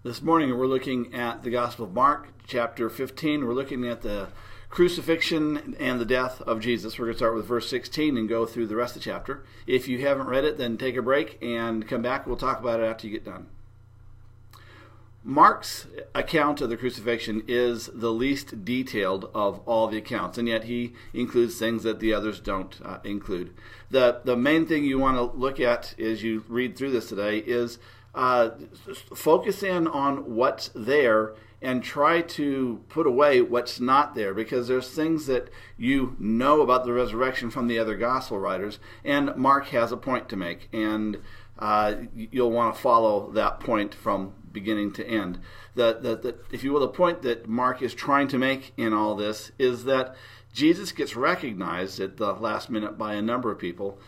This morning we're looking at the Gospel of Mark, chapter 15. We're looking at the crucifixion and the death of Jesus. We're going to start with verse 16 and go through the rest of the chapter. If you haven't read it, then take a break and come back. We'll talk about it after you get done. Mark's account of the crucifixion is the least detailed of all the accounts, and yet he includes things that the others don't include. The main thing you want to look at as you read through this today is focus in on what's there and try to put away what's not there, because there's things that you know about the resurrection from the other gospel writers, and Mark has a point to make, and you'll want to follow that point from beginning to end. If you will, the point that Mark is trying to make in all this is that Jesus gets recognized at the last minute by a number of people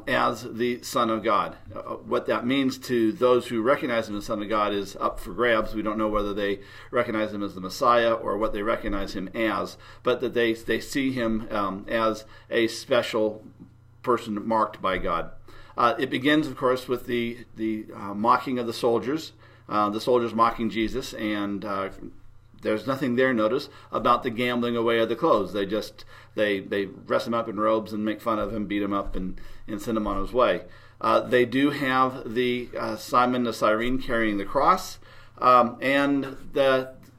as the Son of God. What that means to those who recognize him as Son of God is up for grabs. We don't know whether they recognize him as the Messiah or what they recognize him as, but that they see him as a special person marked by God. It begins, of course, with the mocking of the soldiers mocking Jesus, and there's nothing there, notice, about the gambling away of the clothes. They dress him up in robes and make fun of him, beat him up, and send him on his way. They do have the Simon the Cyrene carrying the cross, and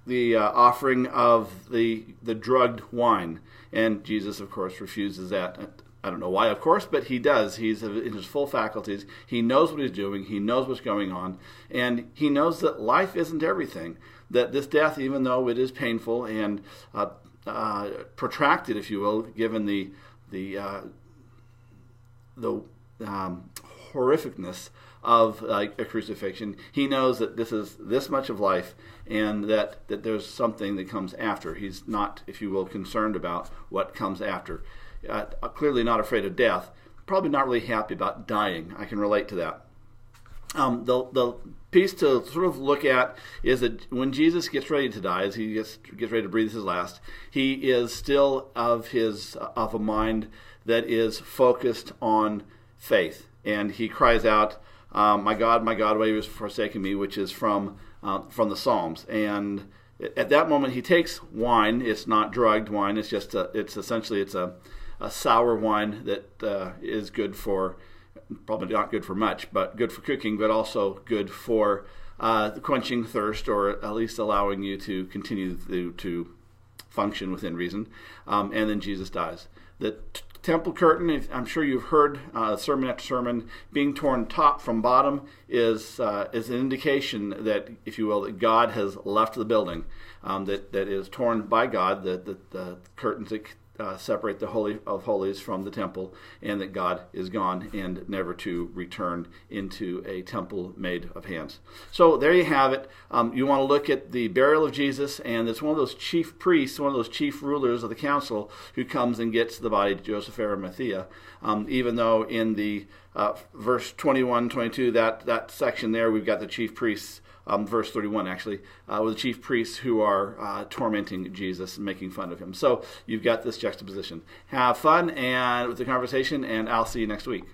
the offering of the drugged wine. And Jesus, of course, refuses that. I don't know why, of course, but he does. He's in his full faculties. He knows what he's doing. He knows what's going on. And he knows that life isn't everything. That this death, even though it is painful and protracted, if you will, given the horrificness of a crucifixion, he knows that this is this much of life, and that there's something that comes after. He's not, if you will, concerned about what comes after. Clearly not afraid of death, probably not really happy about dying. I can relate to that. The piece to sort of look at is that when Jesus gets ready to die, as he gets ready to breathe his last, he is still of a mind that is focused on faith, and he cries out, my God, why have you forsaken me?" which is from the Psalms. And at that moment, he takes wine. It's not drugged wine. It's just it's essentially a sour wine that is good for, probably not good for much, but good for cooking, but also good for quenching thirst, or at least allowing you to continue to function within reason. And then Jesus dies. The temple curtain, I'm sure you've heard sermon after sermon, being torn top from bottom is an indication that, if you will, that God has left the building, that is torn by God, the curtains that separate the Holy of Holies from the temple, and that God is gone and never to return into a temple made of hands. So there you have it. You want to look at the burial of Jesus, and it's one of those chief priests, one of those chief rulers of the council, who comes and gets the body to Joseph of Arimathea, even though in the verse 21, 22, that section there, we've got the chief priests, verse 31 actually, with the chief priests who are tormenting Jesus and making fun of him. So you've got this juxtaposition. Have fun and with the conversation, and I'll see you next week.